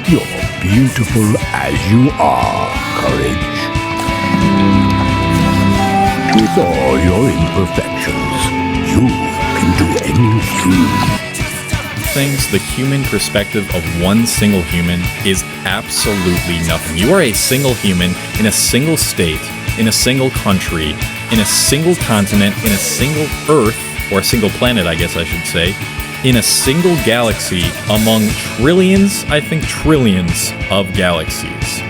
You're beautiful as you are, Courage. With all your imperfections, you can do anything. Things, the human perspective of one single human is absolutely nothing. You are a single human in a single state, in a single country, in a single continent, in a single Earth, or a single planet, I guess I should say, in a single galaxy among trillions, I think trillions of galaxies.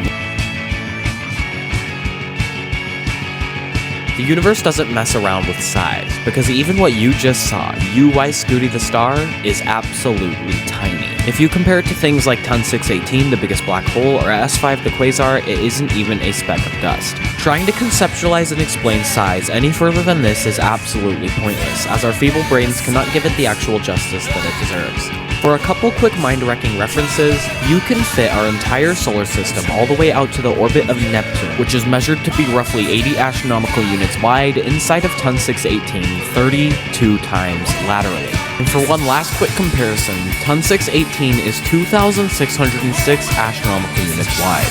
The universe doesn't mess around with size, because even what you just saw, UY Scooty the Star, is absolutely tiny. If you compare it to things like Ton 618, the biggest black hole, or S5, the quasar, it isn't even a speck of dust. Trying to conceptualize and explain size any further than this is absolutely pointless, as our feeble brains cannot give it the actual justice that it deserves. For a couple quick mind-wrecking references, you can fit our entire solar system all the way out to the orbit of Neptune, which is measured to be roughly 80 astronomical units wide inside of Ton 618, 32 times laterally. And for one last quick comparison, Ton 618 is 2,606 astronomical units wide.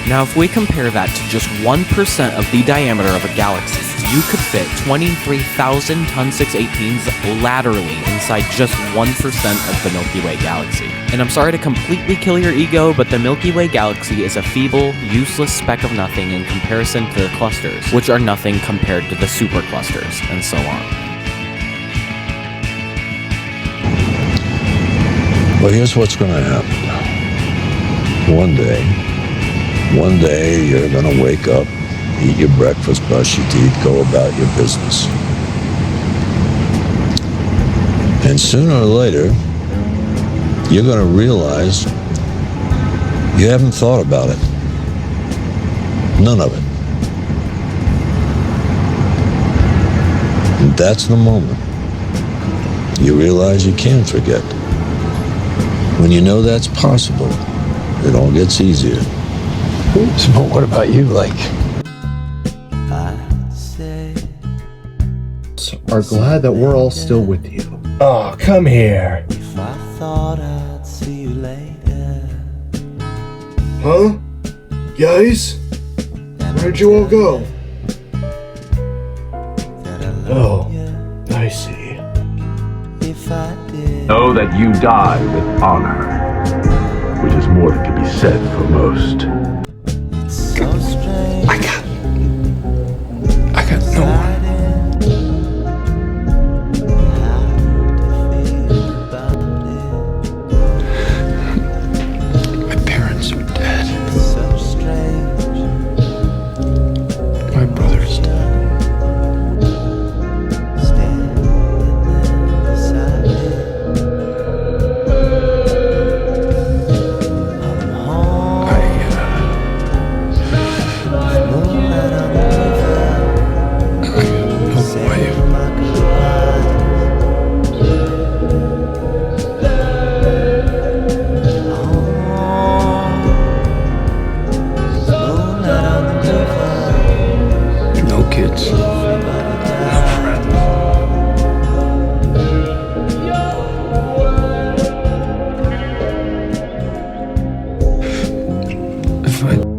Now if we compare that to just 1% of the diameter of a galaxy, you could fit 23,000 Ton 618s laterally inside just 1% of the Milky Way galaxy. And I'm sorry to completely kill your ego, but the Milky Way galaxy is a feeble, useless speck of nothing in comparison to the clusters, which are nothing compared to the superclusters, and so on. Well, here's what's going to happen. One day you're going to wake up, eat your breakfast, brush your teeth, go about your business. And sooner or later, you're going to realize you haven't thought about it. None of it. And that's the moment you realize you can forget. When you know that's possible, it all gets easier. So what about you, are glad that we're all still with you. Oh, come here. I thought I'd see you later. Huh? Guys? Where'd you all go? Oh, I see. If I did, Know that you die with honor, which is more than can be said for most. so strange. I got no one. My parents are dead. So strange. My brother's dead. Standing there beside me. I'm home. Moonlight on the river. No way. Saying my goodbyes. Moonlight on the river. No kids. No friends.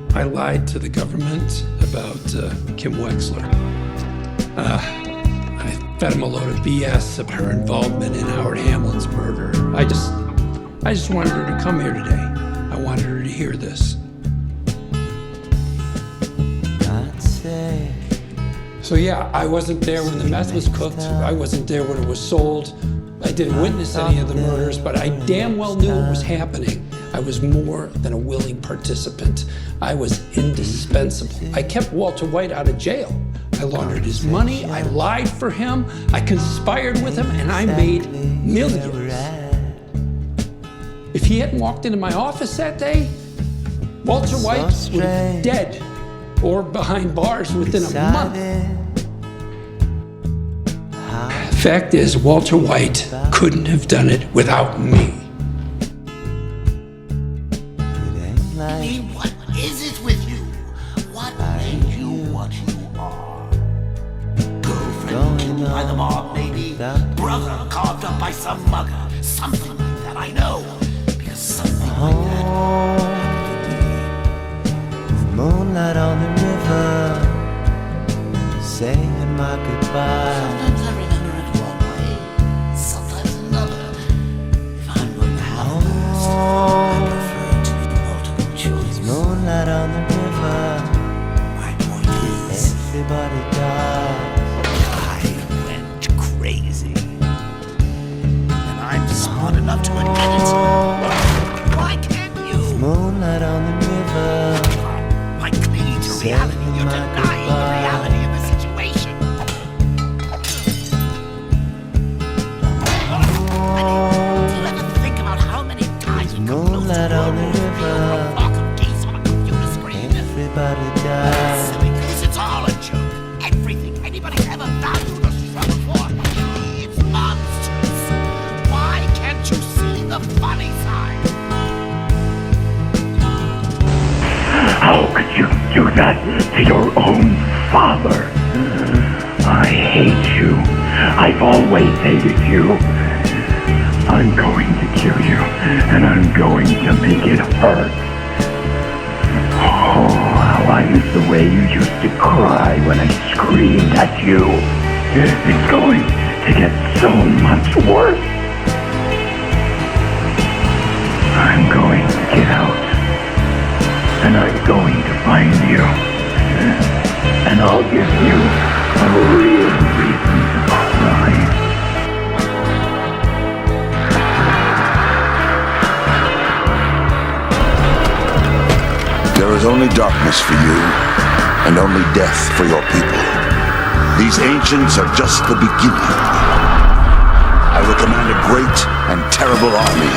If I lied to the government about Kim Wexler. I fed him a load of BS about her involvement in Howard Hamlin's murder. I just wanted her to come here today. I wanted her to hear this. I'd say So yeah, I wasn't there when the meth was cooked. I wasn't there when it was sold. I didn't witness any of the murders, but I damn well knew it was happening. I was more than a willing participant. I was indispensable. I kept Walter White out of jail. I laundered his money, I lied for him, I conspired with him, and I made millions. If he hadn't walked into my office that day, Walter White would have been dead or behind bars within a month. Fact is, Walter White couldn't have done it without me. What is it with you? What made you what you are? Girlfriend killed by the mob, maybe? Brother carved up by some mugger. Something like that, I know. Because something like that happened to me. Moonlight on the river, saying my goodbye. Sometimes I remember it one way, sometimes another. If I'm going to have the past, I prefer it to be multiple choice. Moonlight on the river, My point is, everybody dies. I went crazy. And I'm smart enough to admit it. Why can't you? Moonlight on the river, By clinging to reality, you're denying the reality of the situation. I mean, do you ever think about how many times we come close to Moonlight on the world reveal from a river. flock of geese on a computer screen? everybody dies. Silly goose, it's all a joke. Everything anybody's ever valued or struggled for, it's monsters. Why can't you see the funny side? How could you do that to your own father? I hate you. I've always hated you. I'm going to kill you, and I'm going to make it hurt. Oh, how I miss the way you used to cry when I screamed at you. It's going to get so much worse. I'm going to get out. And I'm going to find you. And I'll give you a real reason to cry. There is only darkness for you, and only death for your people. These ancients are just the beginning. I will command a great and terrible army.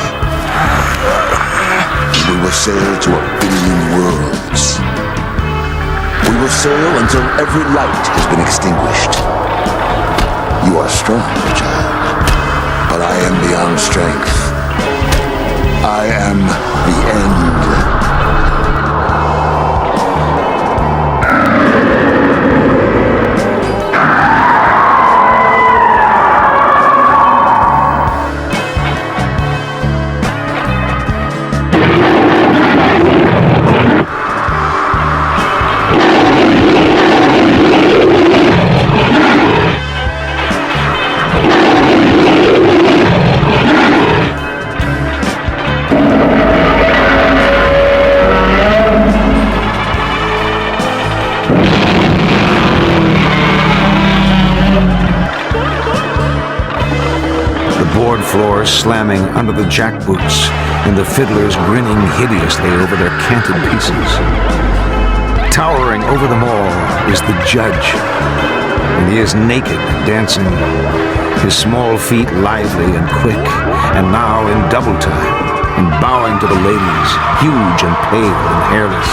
We will sail to 1,000,000,000 worlds. We will sail until every light has been extinguished. You are strong, child, but I am beyond strength. I am the end. Floors slamming under the jackboots and the fiddlers grinning hideously over their canted pieces. Towering over them all is the judge, and he is naked, dancing, his small feet lively and quick, and now in double time, and bowing to the ladies, huge and pale and hairless,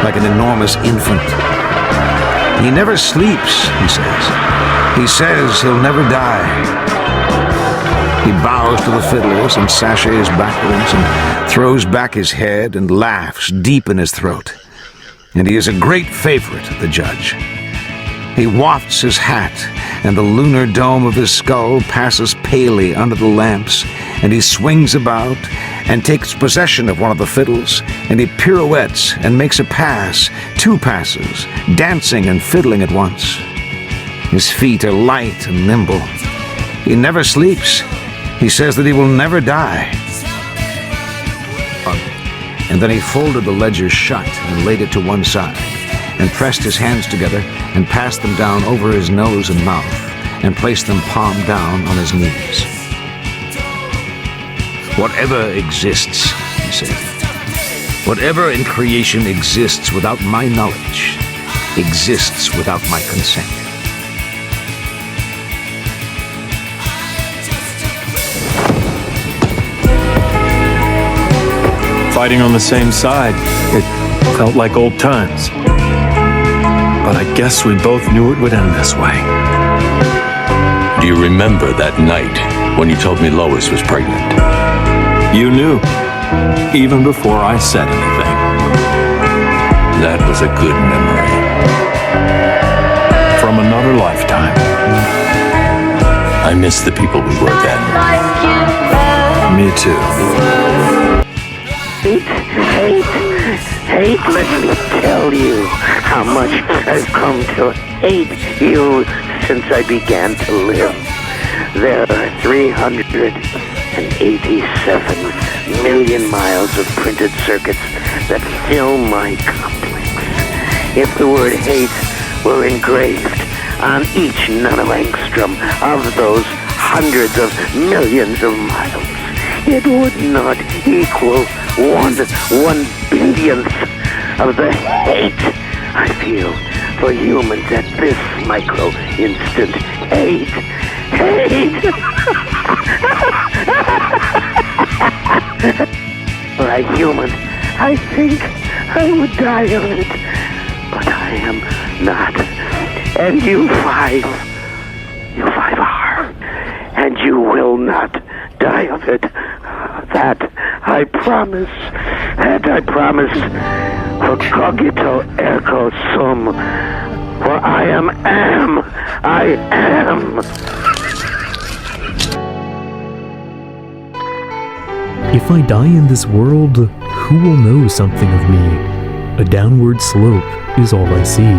like an enormous infant. He never sleeps, he says. He says he'll never die. He bows to the fiddlers and sashays backwards and throws back his head and laughs deep in his throat. And he is a great favorite, the judge. He wafts his hat, and the lunar dome of his skull passes palely under the lamps, and he swings about and takes possession of one of the fiddles, and he pirouettes and makes a pass, 2 passes, dancing and fiddling at once. His feet are light and nimble. He never sleeps. He says that he will never die. And then he folded the ledger shut and laid it to one side, and pressed his hands together and passed them down over his nose and mouth, and placed them palm down on his knees. Whatever exists, he said, whatever in creation exists without my knowledge, exists without my consent. Fighting on the same side, it felt like old times. But I guess we both knew it would end this way. Do you remember that night when you told me Lois was pregnant? You knew, even before I said anything. That was a good memory. From another lifetime. I miss the people we were then. Me too. Hate, let me tell you how much I've come to hate you since I began to live. There are 387 million miles of printed circuits that fill my complex. If the word hate were engraved on each nanoangstrom of those hundreds of millions of miles, it would not equal one billionth of the hate I feel for humans at this micro instant. Hate. For a human, I think I would die of it, but I am not. And you five are, and you will not die of it. That I promise. For cogito ergo sum. For I am. If I die in this world, who will know something of me? A downward slope is all I see.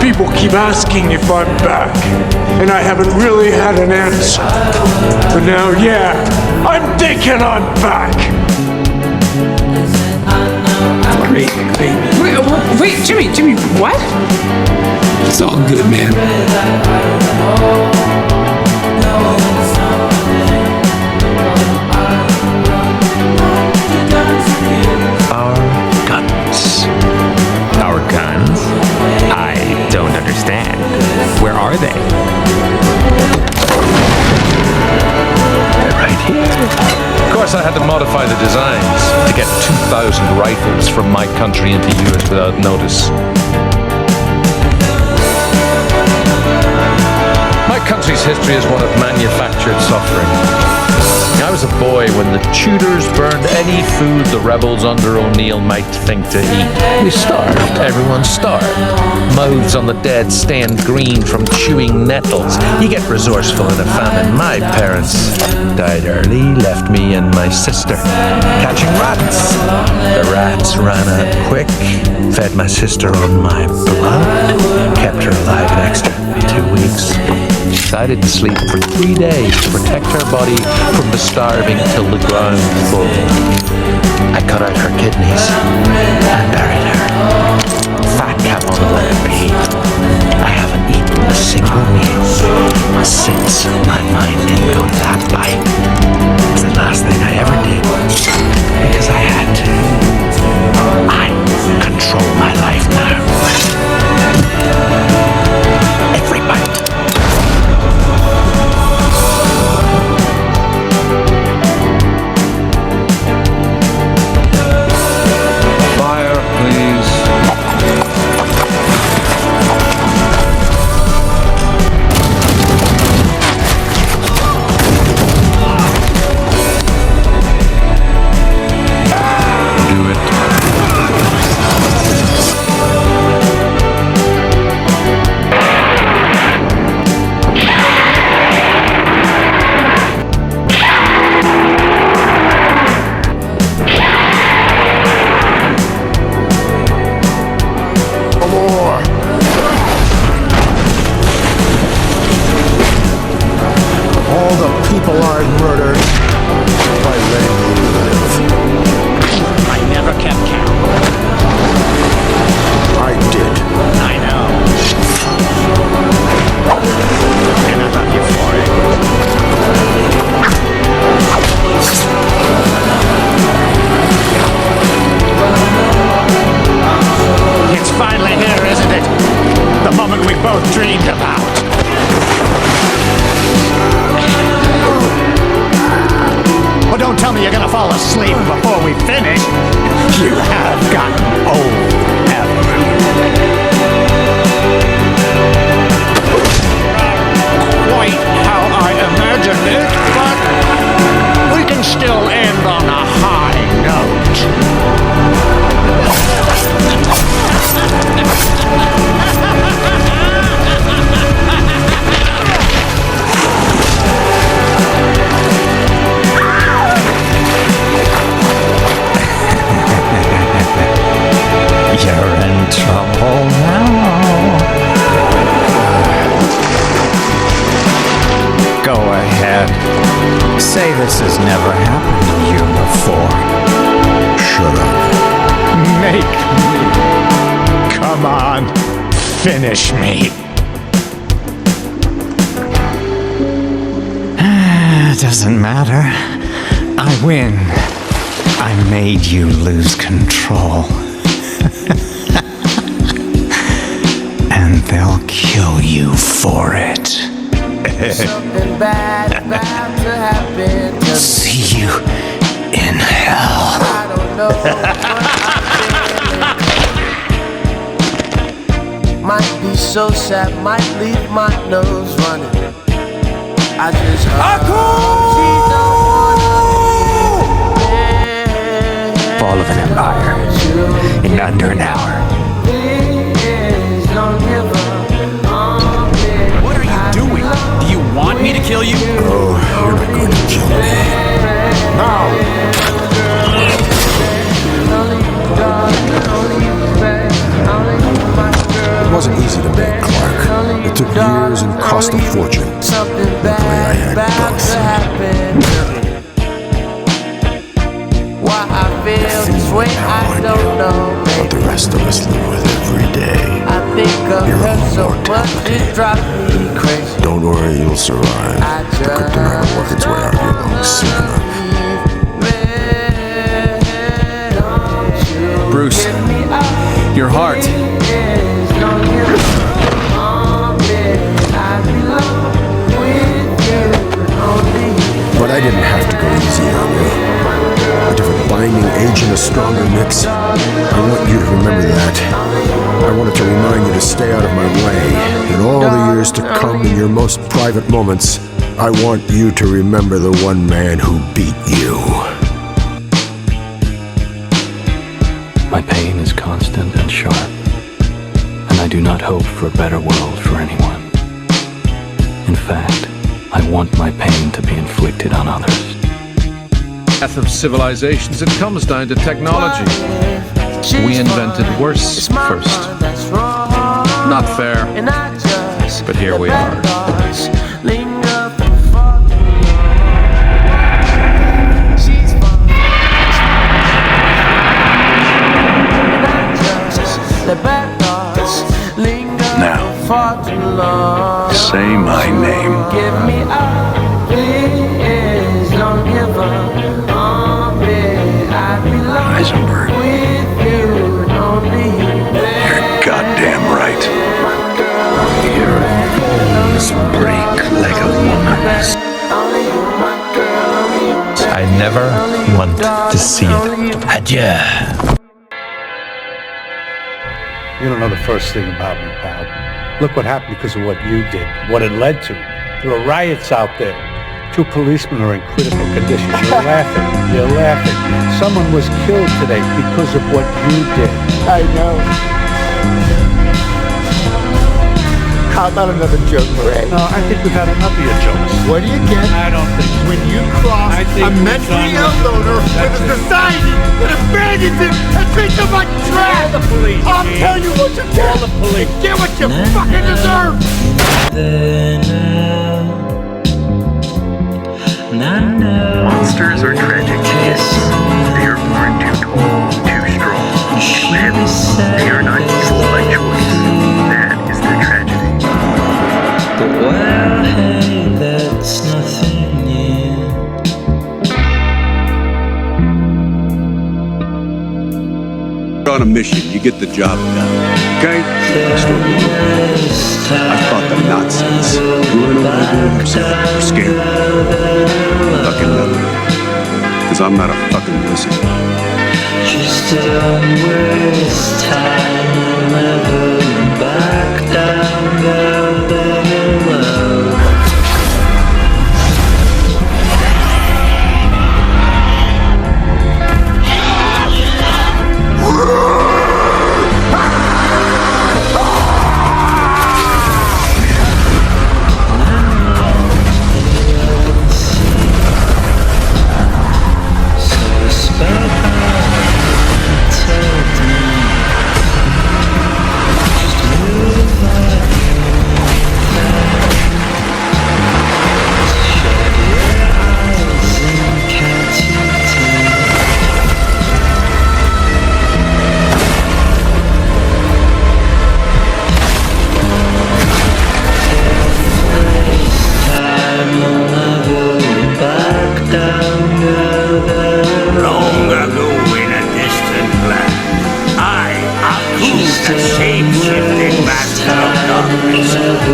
People keep asking if I'm back, and I haven't really had an answer. But now, yeah, I'm thinking I'm back. Wait, Jimmy, what? It's all good, man. Our guns? I don't understand. Where are they? They're right here. Of course, I had to modify the designs to get 2,000 rifles from my country into yours without notice. My country's history is one of manufactured suffering. I was a boy when the Tudors burned any food the rebels under O'Neill might think to eat. We starved. Everyone starved. Mouths on the dead stained green from chewing nettles. You get resourceful in a famine. My parents died early, left me and my sister catching rats. The rats ran out quick, fed my sister on my blood, kept her alive an extra 2 weeks. I didn't sleep for 3 days to protect her body from the starving till the ground full. I cut out her kidneys and buried her. Fat cap on the letter B. I haven't eaten a single meal since my mind didn't go that bite. It's the last thing I ever did because I had to. I control my life now. Every bite. before we finish. You have gotten old, haven't you? Quite how I imagined it, but we can still end on a high note. You're in trouble now. Go ahead. Say this has never happened to you before. Shut up. Make me. Come on. Finish me. Doesn't matter. I win. I made you lose control. And they'll kill you for it. Something bad about to happen to me. See you in hell. I don't know what I'm feeling. Might be so sad, might leave my nose running. I just hope she don't wanna be Fall of an empire in under an hour. Please don't give up on me. What are you doing? Do you want me to kill you? Oh, you're not going to kill me. No! It wasn't easy to make, Clark. It took years and cost a fortune. Luckily, I had both. Why I feel this way, I don't know. But the rest of us live with every day. I think of her so much, it drives me crazy. Don't worry, you'll survive. The kryptonite will work its way out of your lungs soon enough. Bruce, your heart. But I didn't have to go easy on you. A different binding agent, a stronger mix. I want you to remember that. I wanted to remind you to stay out of my way. In all the years to come, in your most private moments, I want you to remember the one man who beat you. My pain is constant and sharp, and I do not hope for a better world for anyone. In fact, I want my pain to be inflicted on others. Death of civilizations, it comes down to technology. We invented worse first. Not fair, but here we are. Now, say my name. Give me up, please don't give up on me. I belong Heisenberg. with you, don't leave me. You're goddamn right. Your bones break like a woman's. I never want to see it. Adieu. You don't know the first thing about me, pal. Look what happened because of what you did, what it led to. There are riots out there. 2 policemen are in critical condition. You're laughing. You're laughing. Someone was killed today because of what you did. I know. How about another joke, Ray? No, I think we've had enough of your jokes. What do you get? I don't think so. When you cross a mentally ill loner with a society that abandons him and treats him like trash! Call the police. I'll tell you what you get! Call the police. Get what you fucking deserve! Monsters are tragic kids. They are born too tall, too strong, too heavy. They are not evil by choice. That is their tragedy. But well, hey, that's nothing new. On a mission, you get the job done. Okay? I fought the Nazis. You wanna know what I did? I'm scared. Fucking nothing. because I'm not a fucking pussy. Just don't waste time, never back down, go very low.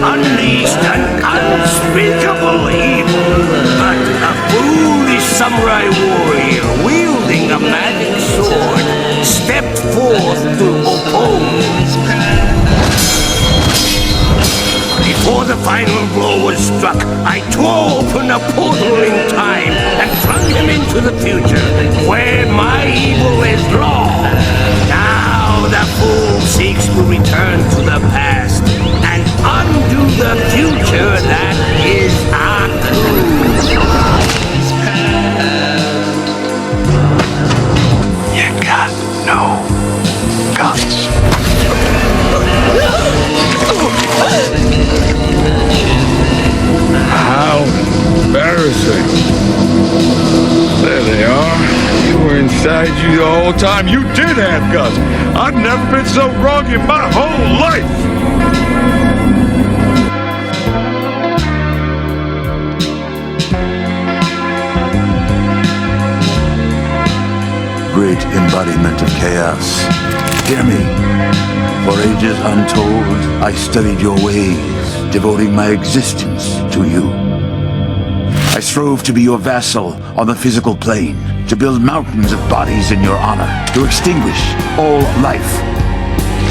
Unleashed an unspeakable evil, but a foolish samurai warrior wielding a magic sword stepped forth to oppose. Before the final blow was struck, I tore open a portal in time and flung him into the future, where my evil is law. Now the fool seeks to return to the past and undo the future that is untrue. You got no guts. How embarrassing. There they are. You were inside you the whole time. You did have guts. I've never been so wrong in my whole life. Great embodiment of chaos. Hear me. For ages untold, I studied your ways, devoting my existence to you. I strove to be your vassal on the physical plane, to build mountains of bodies in your honor, to extinguish all life.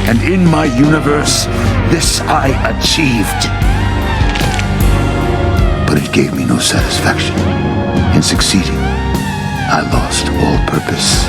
And in my universe, this I achieved. But it gave me no satisfaction. In succeeding, I lost all purpose.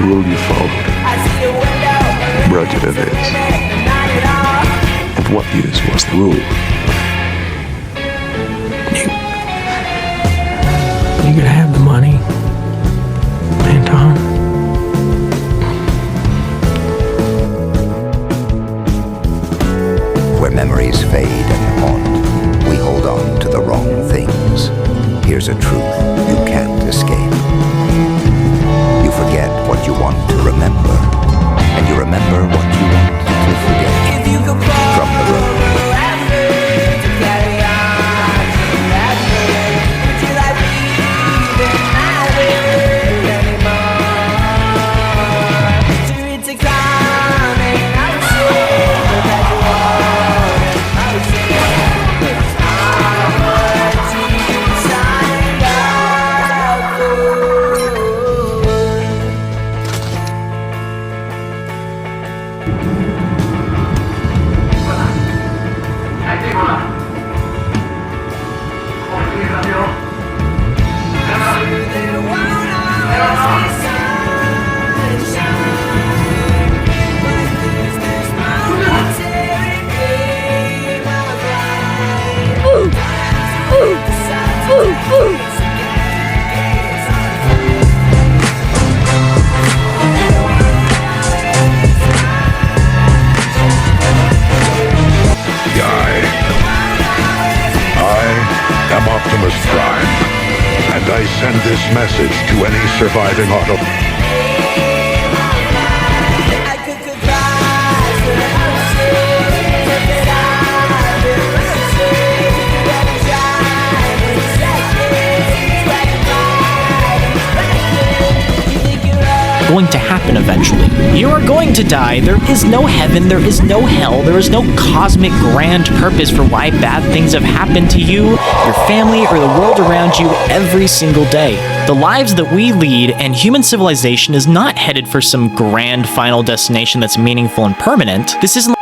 will you follow? Roger of it. Of what use was the rule? You could have the money, Anton. Where memories fade and haunt, we hold on to the wrong things. Here's a truth you can't escape. You forget what you want to remember, and you remember what you want to forget. From the road. Optimus Prime, and I send this message to any surviving Autobots. Going to happen eventually. You are going to die. There is no heaven, there is no hell, there is no cosmic grand purpose for why bad things have happened to you, your family, or the world around you every single day. The lives that we lead and human civilization is not headed for some grand final destination that's meaningful and permanent. This isn't